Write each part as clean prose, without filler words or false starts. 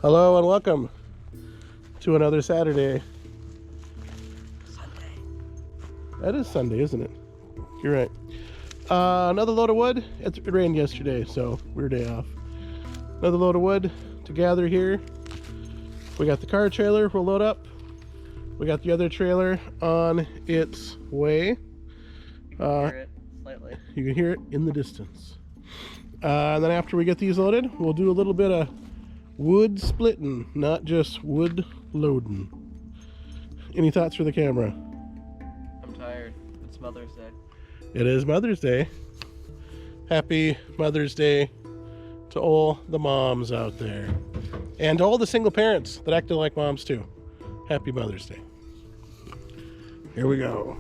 Hello and welcome to another Saturday. Sunday. That is Sunday, isn't it? You're right. Another load of wood. It rained yesterday, so we're day off. Another load of wood to gather here. We got the car trailer we'll load up. We got the other trailer on its way. You can hear it slightly. You can hear it in the distance. And then after we get these loaded, we'll do a little bit of wood splitting, not just wood loading. Any thoughts for the camera? I'm tired. It's Mother's Day. It is Mother's Day. Happy Mother's Day to all the moms out there. And to all the single parents that acted like moms too. Happy Mother's Day. Here we go.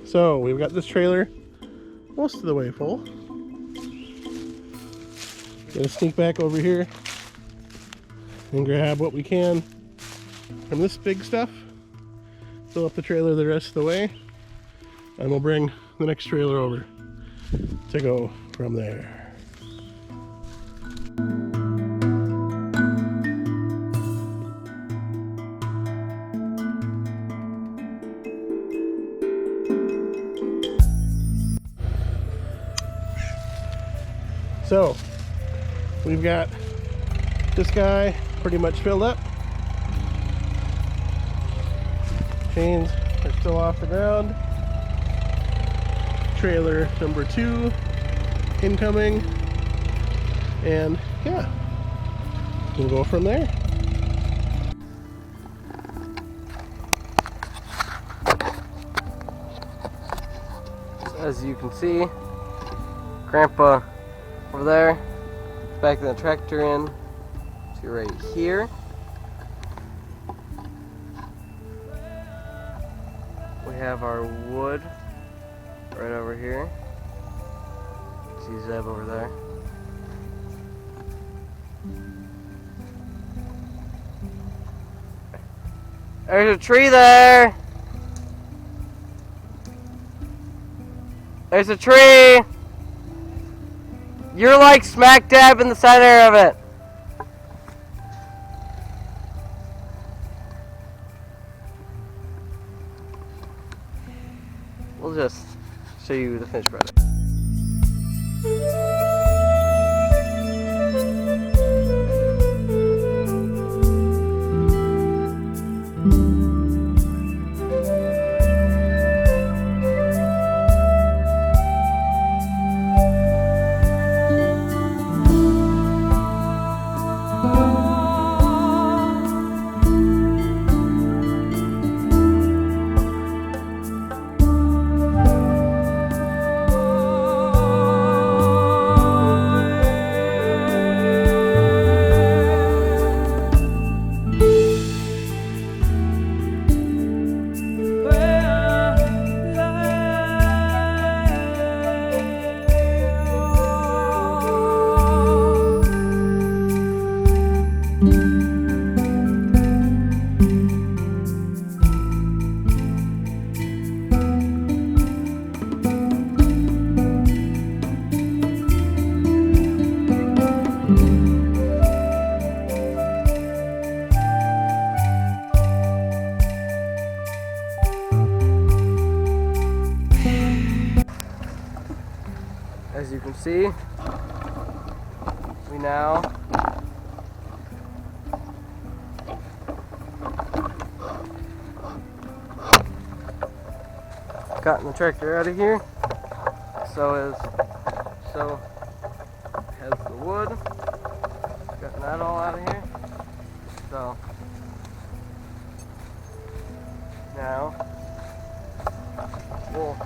So we've got this trailer most of the way full. Gonna sneak back over here and grab what we can from this big stuff. Fill up the trailer the rest of the way, and we'll bring the next trailer over to go from there. So we've got this guy pretty much filled up. Chains are still off the ground. Trailer number 2 incoming. And yeah, we'll go from there. So as you can see, Grandpa over there, backing the tractor in to right here. We have our wood right over here. See Zeb over there. There's a tree there! There's a tree! You're like smack dab in the center of it. We'll just show you the finished product. As you can see, we now gotten the tractor out of here. So has the wood. Gotten that all out of here. So now we'll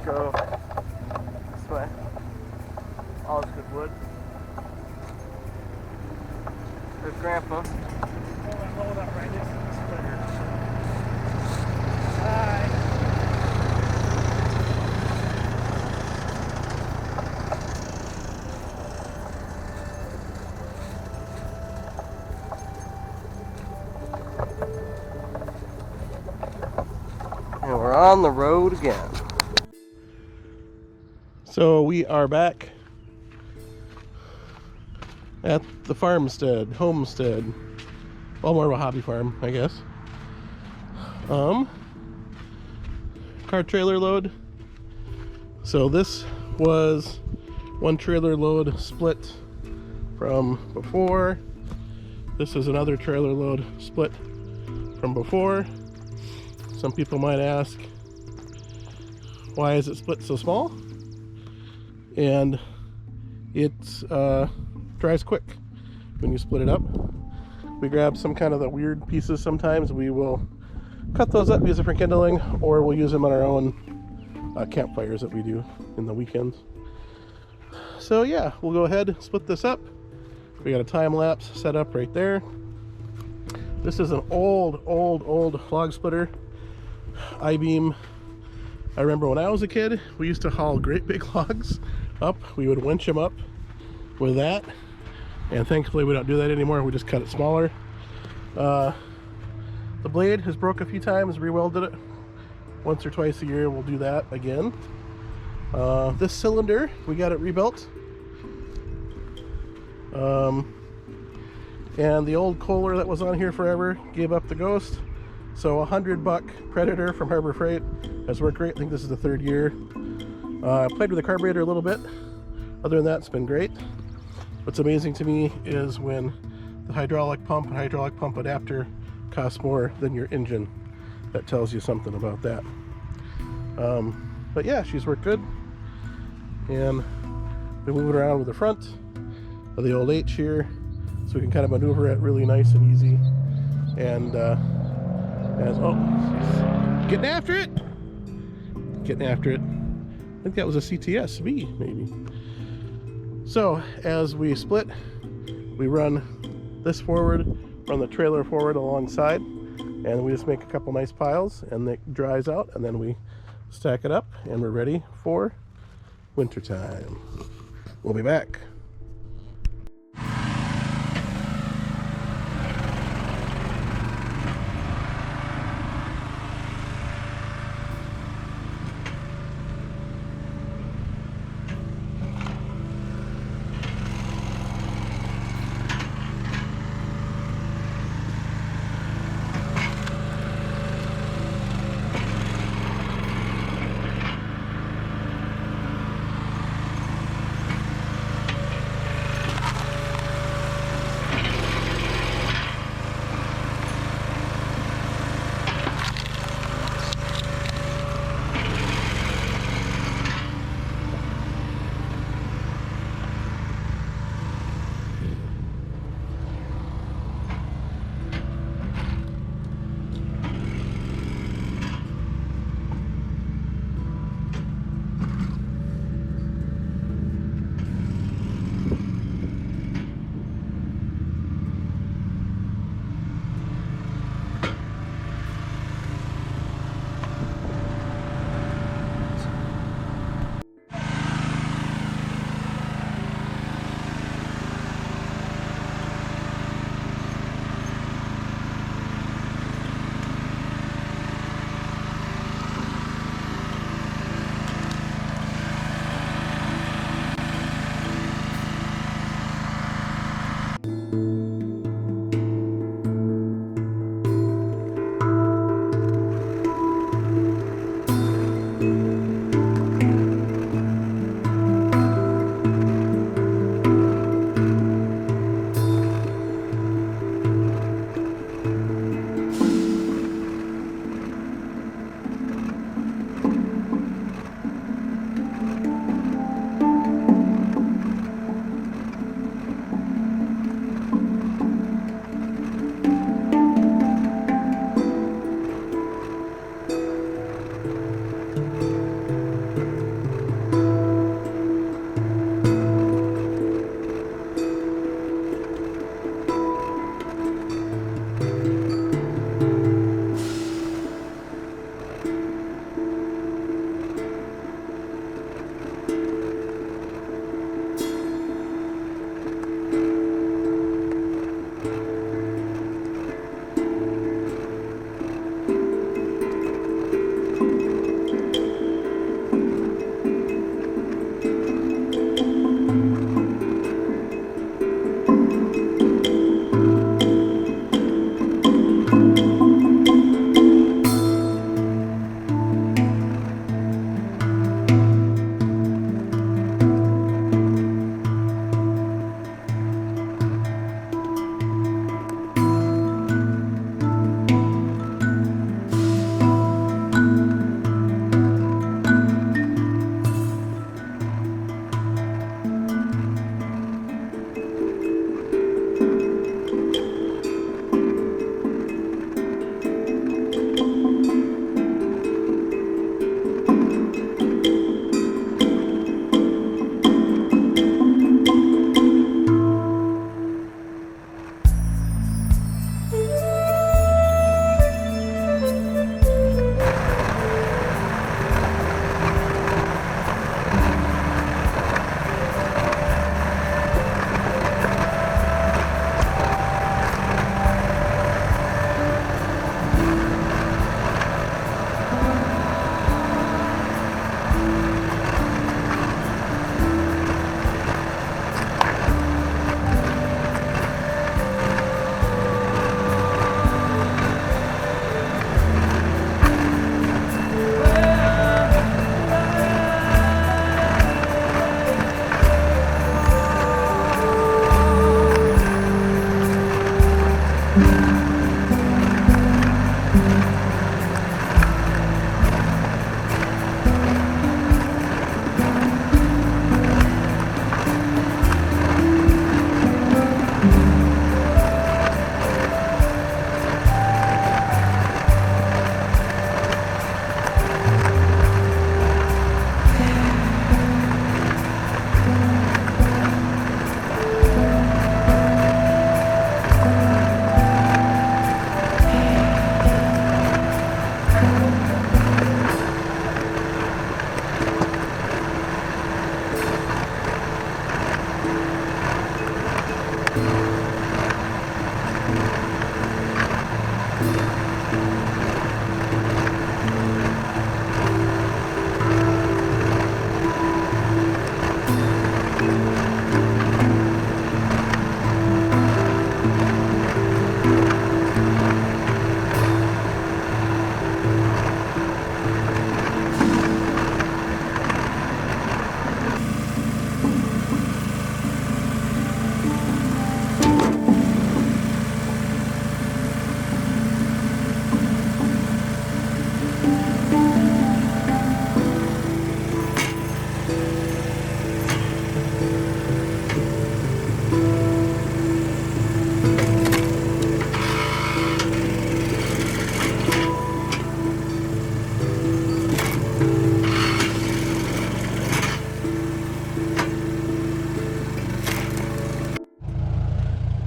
go this way. All this good wood. There's Grandpa. Hold up right next to the splitter. on the road again. So we are back at the homestead. Well, more of a hobby farm, I guess. Car trailer load. So this was one trailer load split from before. This is another trailer load split from before. Some people might ask, why is it split so small? And it dries quick when you split it up. We grab some kind of the weird pieces sometimes. We will cut those up, use it for kindling, or we'll use them on our own campfires that we do in the weekends. So yeah, we'll go ahead and split this up. We got a time lapse set up right there. This is an old log splitter, I-beam. I remember when I was a kid, we used to haul great big logs up. We would winch them up with that, and thankfully we don't do that anymore. We just cut it smaller. The blade has broke a few times, re-welded it. Once or twice a year we'll do that again. This cylinder, we got it rebuilt. And the old Kohler that was on here forever gave up the ghost. So $100 Predator from Harbor Freight has worked great. I think this is the 3rd year. I played with the carburetor a little bit. Other than that, it's been great. What's amazing to me is when the hydraulic pump and hydraulic pump adapter costs more than your engine. That tells you something about that. But yeah, she's worked good. And we move it around with the front of the old H here, so we can kind of maneuver it really nice and easy. And getting after it. I think that was a CTS-V maybe. So as we split, we run this forward, run the trailer forward alongside, and we just make a couple nice piles, and it dries out, and then we stack it up, and we're ready for wintertime. We'll be back.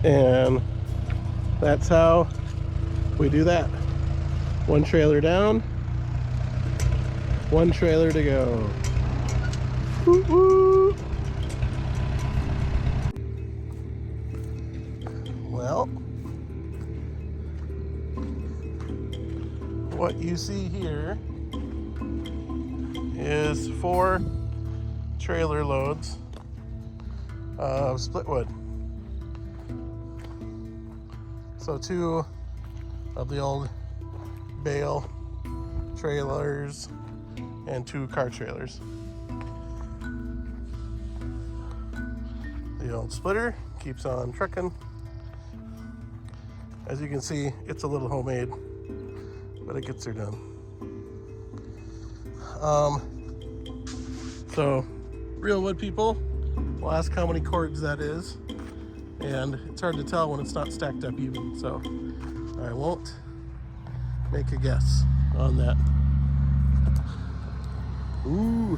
And that's how we do that. One trailer down, one trailer to go. Woo woo. Well, what you see here is 4 trailer loads of split wood. So 2 of the old bale trailers and 2 car trailers. The old splitter keeps on trucking. As you can see, it's a little homemade, but it gets her done. So real wood people will ask how many cords that is, and it's hard to tell when it's not stacked up even, so I won't make a guess on that. Ooh,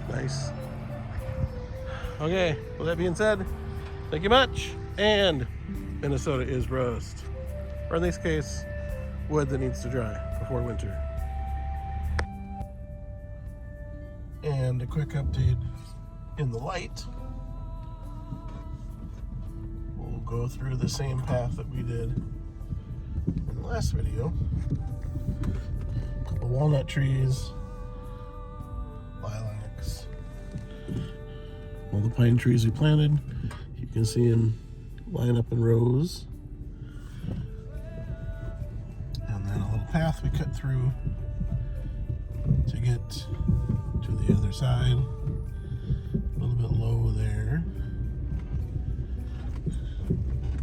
nice. Okay, with that being said, thank you much, and Minnesota is rust, or in this case, wood that needs to dry before winter. And a quick update in the light. We'll go through the same path that we did in the last video. The walnut trees, lilacs, all the pine trees we planted. You can see them line up in rows. And then a little path we cut through to get to the other side. A little bit low there.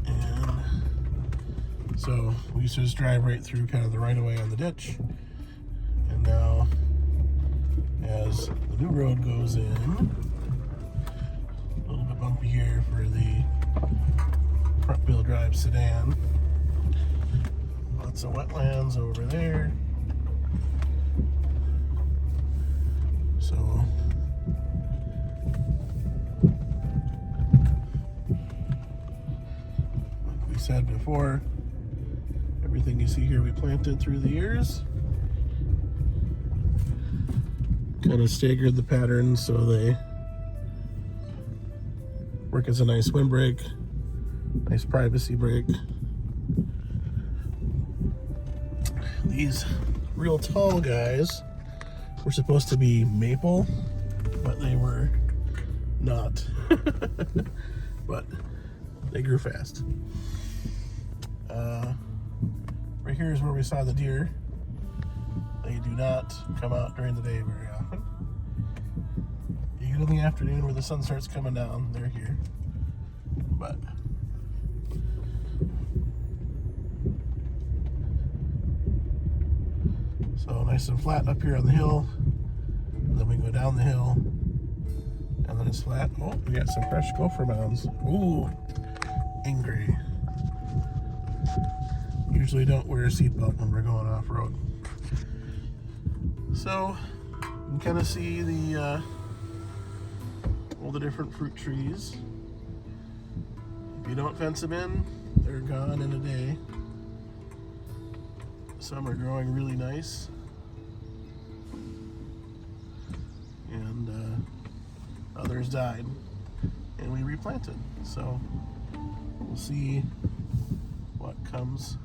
And so we used to just drive right through kind of the right of way on the ditch. And now, as the new road goes in, a little bit bumpy here for the front wheel drive sedan. Lots of wetlands over there. So like we said before, everything you see here we planted through the years. Kind of staggered the patterns so they work as a nice windbreak, nice privacy break. These real tall guys were supposed to be maple, but they were not. But they grew fast. Right here is where we saw the deer. They do not come out during the day very often. You get in the afternoon where the sun starts coming down, they're here. But so nice and flat up here on the hill. And then we go down the hill, and then it's flat. Oh, we got some fresh gopher mounds. Ooh, angry. Usually don't wear a seatbelt when we're going off-road. So you can kind of see the all the different fruit trees. If you don't fence them in, they're gone in a day. Some are growing really nice, and others died, and we replanted. So we'll see what comes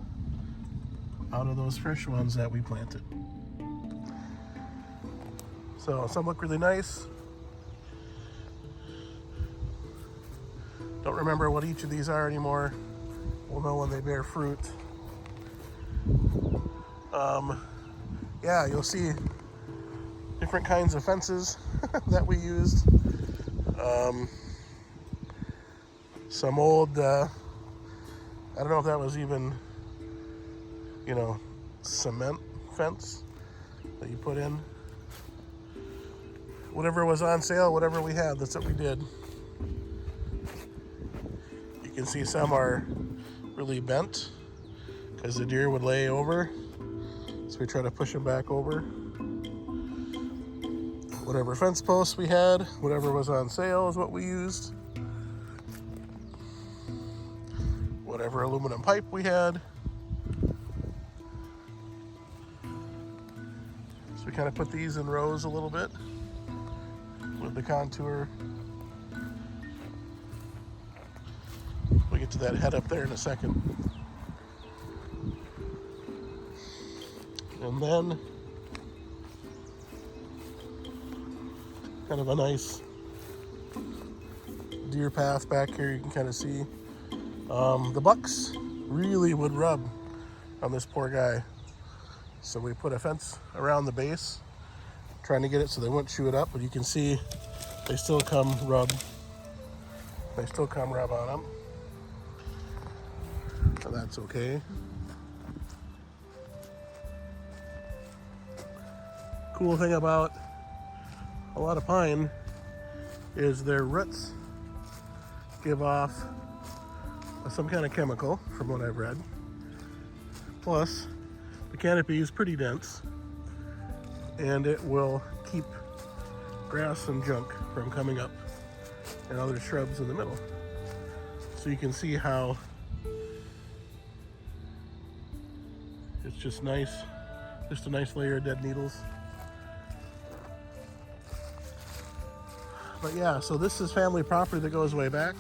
out of those fresh ones that we planted. So some look really nice. Don't remember what each of these are anymore. We'll know when they bear fruit. Yeah, you'll see different kinds of fences that we used. Some old, I don't know if that was even, cement fence that you put in. Whatever was on sale, whatever we had, that's what we did. You can see some are really bent because the deer would lay over. So we try to push them back over. Whatever fence posts we had, whatever was on sale is what we used. whatever aluminum pipe we had. So we kind of put these in rows a little bit with the contour. We'll get to that head up there in a second. And then kind of a nice deer path back here. You can kind of see the bucks really would rub on this poor guy. So we put a fence around the base, trying to get it so they wouldn't chew it up, but you can see they still come rub. They still come rub on them. So that's okay. Cool thing about a lot of pine is their roots give off some kind of chemical, from what I've read. Plus, the canopy is pretty dense, and it will keep grass and junk from coming up and other shrubs in the middle. So you can see how it's just nice, just a nice layer of dead needles. But yeah, so this is family property that goes way back.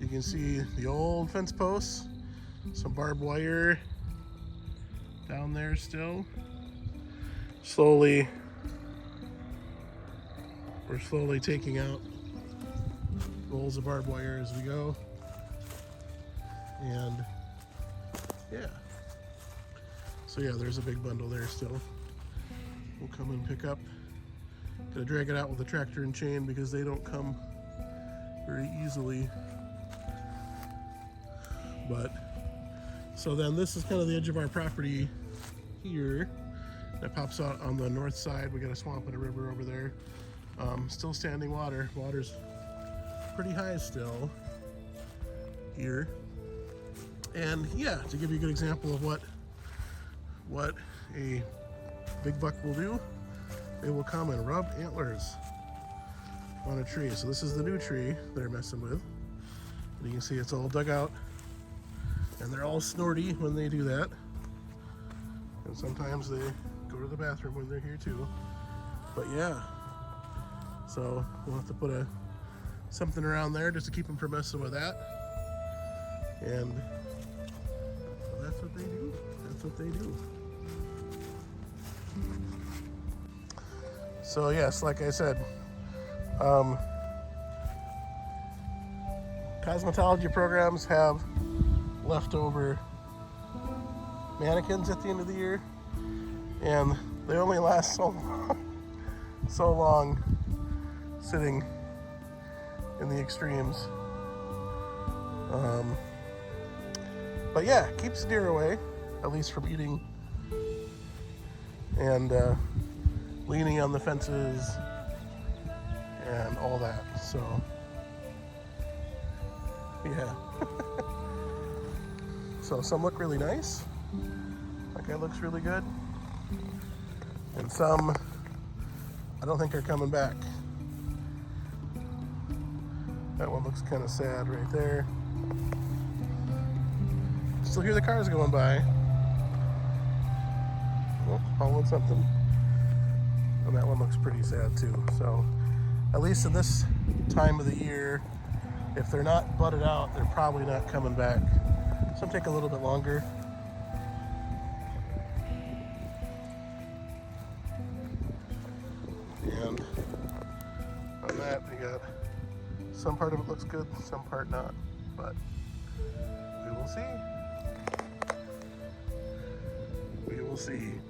You can see the old fence posts, some barbed wire down there still. We're slowly taking out rolls of barbed wire as we go. And yeah. So yeah, there's a big bundle there still. We'll come and pick up. Gonna drag it out with a tractor and chain because they don't come very easily. But so then this is kind of the edge of our property here. That pops out on the north side. We got a swamp and a river over there. Still standing water. Water's pretty high still here. And yeah, to give you a good example of what a big buck will do, they will come and rub antlers on a tree. So this is the new tree they're messing with. And you can see it's all dug out. And they're all snorty when they do that. And sometimes they go to the bathroom when they're here too. But yeah, so we'll have to put something around there just to keep them from messing with that. And so that's what they do. That's what they do. So yes, like I said, cosmetology programs have leftover mannequins at the end of the year, and they only last so long sitting in the extremes. But yeah, keeps deer away, at least from eating and leaning on the fences and all that. So yeah. So some look really nice. That guy looks really good. And some I don't think are coming back. That one looks kind of sad right there. Still hear the cars going by. Oh, hauling something. And that one looks pretty sad too. So at least in this time of the year, if they're not budded out, they're probably not coming back. Some take a little bit longer. And on that, we got some part of it looks good, some part not. But we will see. We will see.